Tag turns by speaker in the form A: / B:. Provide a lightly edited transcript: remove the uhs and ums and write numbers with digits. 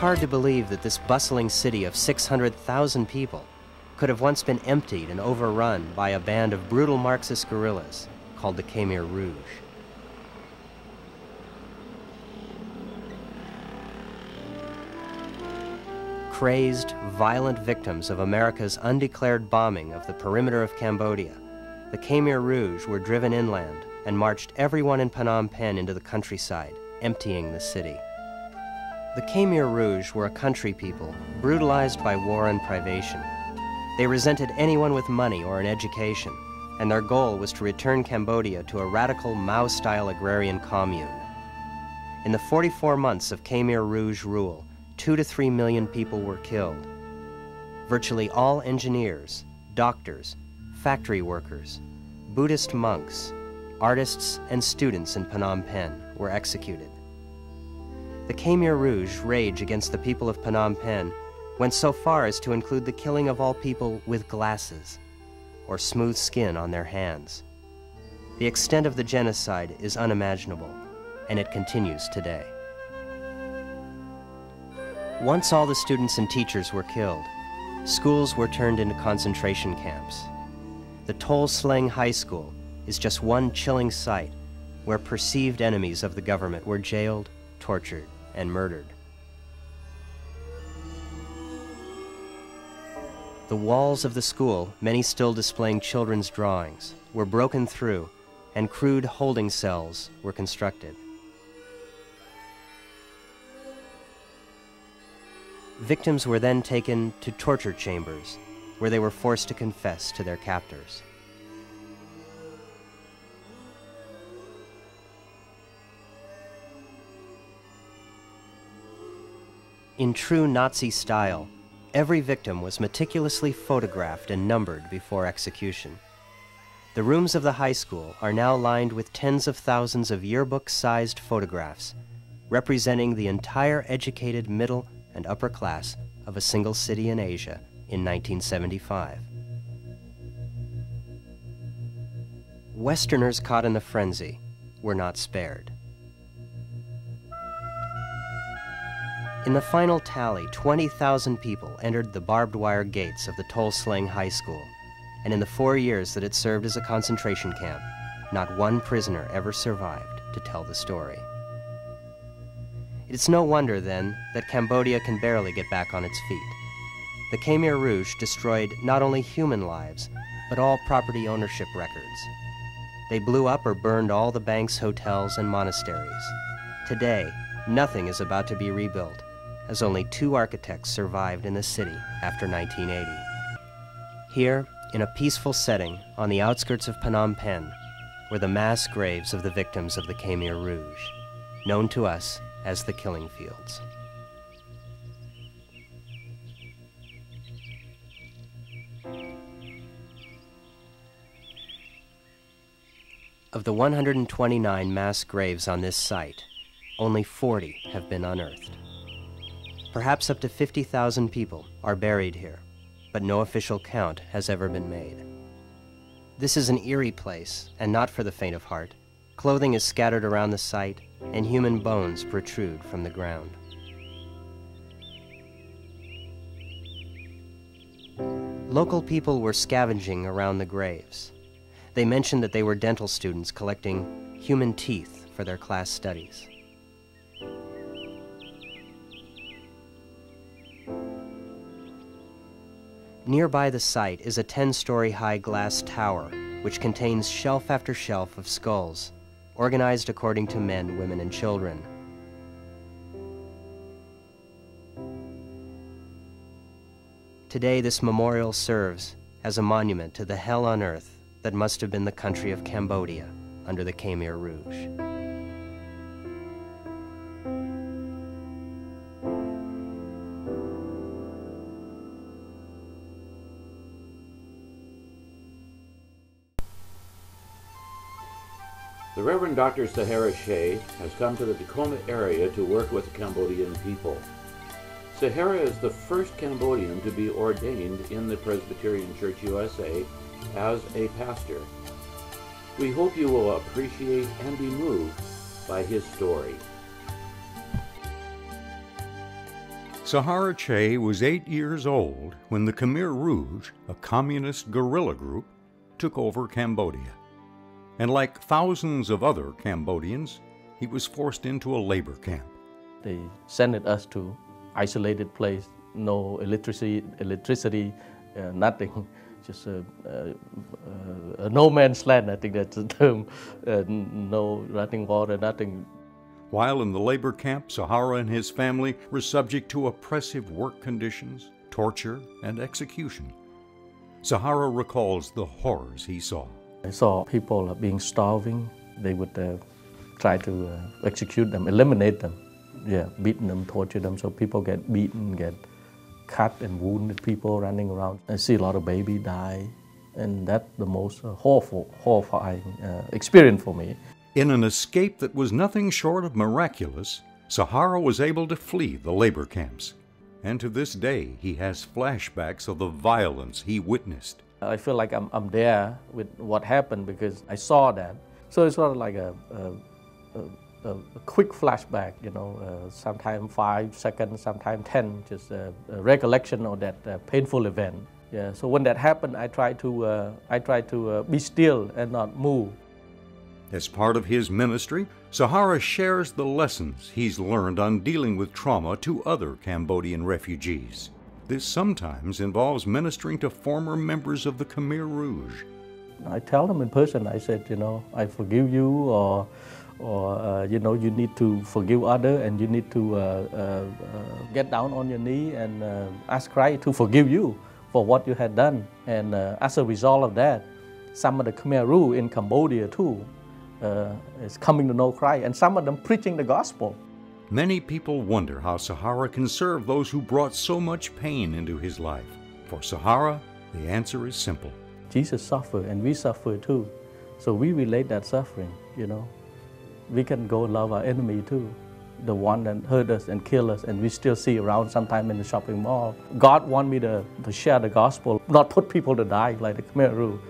A: hard to believe that this bustling city of 600,000 people could have once been emptied and overrun by a band of brutal Marxist guerrillas called the Khmer Rouge. Crazed, violent victims of America's undeclared bombing of the perimeter of Cambodia, the Khmer Rouge were driven inland and marched everyone in Phnom Penh into the countryside, emptying the city. The Khmer Rouge were a country people brutalized by war and privation. They resented anyone with money or an education, and their goal was to return Cambodia to a radical Mao-style agrarian commune. In the 44 months of Khmer Rouge rule, 2 to 3 million people were killed. Virtually all engineers, doctors, factory workers, Buddhist monks, artists, and students in Phnom Penh were executed. The Khmer Rouge rage against the people of Phnom Penh went so far as to include the killing of all people with glasses or smooth skin on their hands. The extent of the genocide is unimaginable, and it continues today. Once all the students and teachers were killed, schools were turned into concentration camps. The Tol Sleng High School is just one chilling sight where perceived enemies of the government were jailed, tortured, and murdered. The walls of the school, many still displaying children's drawings, were broken through, and crude holding cells were constructed. Victims were then taken to torture chambers, where they were forced to confess to their captors. In true Nazi style, every victim was meticulously photographed and numbered before execution. The rooms of the high school are now lined with tens of thousands of yearbook-sized photographs, representing the entire educated middle and upper class of a single city in Asia in 1975. Westerners caught in the frenzy were not spared. In the final tally, 20,000 people entered the barbed wire gates of the Tol Sleng High School, and in the 4 years that it served as a concentration camp, not one prisoner ever survived to tell the story. It's no wonder, then, that Cambodia can barely get back on its feet. The Khmer Rouge destroyed not only human lives, but all property ownership records. They blew up or burned all the banks, hotels, and monasteries. Today, nothing is about to be rebuilt, as only 2 architects survived in the city after 1980. Here, in a peaceful setting on the outskirts of Phnom Penh, were the mass graves of the victims of the Khmer Rouge, known to us as the Killing Fields. Of the 129 mass graves on this site, only 40 have been unearthed. Perhaps up to 50,000 people are buried here, but no official count has ever been made. This is an eerie place, and not for the faint of heart. Clothing is scattered around the site, and human bones protrude from the ground. Local people were scavenging around the graves. They mentioned that they were dental students collecting human teeth for their class studies. Nearby the site is a 10-story high glass tower, which contains shelf after shelf of skulls, organized according to men, women, and children. Today, this memorial serves as a monument to the hell on earth that must have been the country of Cambodia under the Khmer Rouge.
B: The Reverend Dr. Sahara Chea has come to the Tacoma area to work with the Cambodian people. Sahara is the first Cambodian to be ordained in the Presbyterian Church USA as a pastor. We hope you will appreciate and be moved by his story.
C: Sahara Chea was 8 years old when the Khmer Rouge, a communist guerrilla group, took over Cambodia. And like thousands of other Cambodians, he was forced into a labor camp.
D: They sent us to isolated place, no electricity, nothing, just a no man's land, I think that's the term, no running water, nothing.
C: While in the labor camp, Sahara and his family were subject to oppressive work conditions, torture, and execution. Sahara recalls the horrors he saw.
D: I saw people being starving. They would try to execute them, eliminate them. Yeah, beating them, torture them, so people get beaten, get cut and wounded, people running around. I see a lot of babies die, and that's the most horrifying experience for me.
C: In an escape that was nothing short of miraculous, Sahara was able to flee the labor camps. And to this day, he has flashbacks of the violence he witnessed.
D: I feel like I'm there with what happened because I saw that. So it's sort of like a quick flashback, you know, sometimes 5 seconds, sometimes 10, just a recollection of that painful event. Yeah. So when that happened, I try to be still and not move.
C: As part of his ministry, Sahara shares the lessons he's learned on dealing with trauma to other Cambodian refugees. This sometimes involves ministering to former members of the Khmer Rouge.
D: I tell them in person, I said, you know, I forgive you, or you know, you need to forgive others, and you need to get down on your knee and ask Christ to forgive you for what you had done. And as a result of that, some of the Khmer Rouge in Cambodia too is coming to know Christ, and some of them preaching the gospel.
C: Many people wonder how Sahara can serve those who brought so much pain into his life. For Sahara, the answer is simple.
D: Jesus suffered, and we suffer too. So we relate that suffering, you know. We can go love our enemy too, the one that hurt us and killed us, and we still see around sometime in the shopping mall. God wants me to share the gospel, not put people to die like the Khmer Rouge.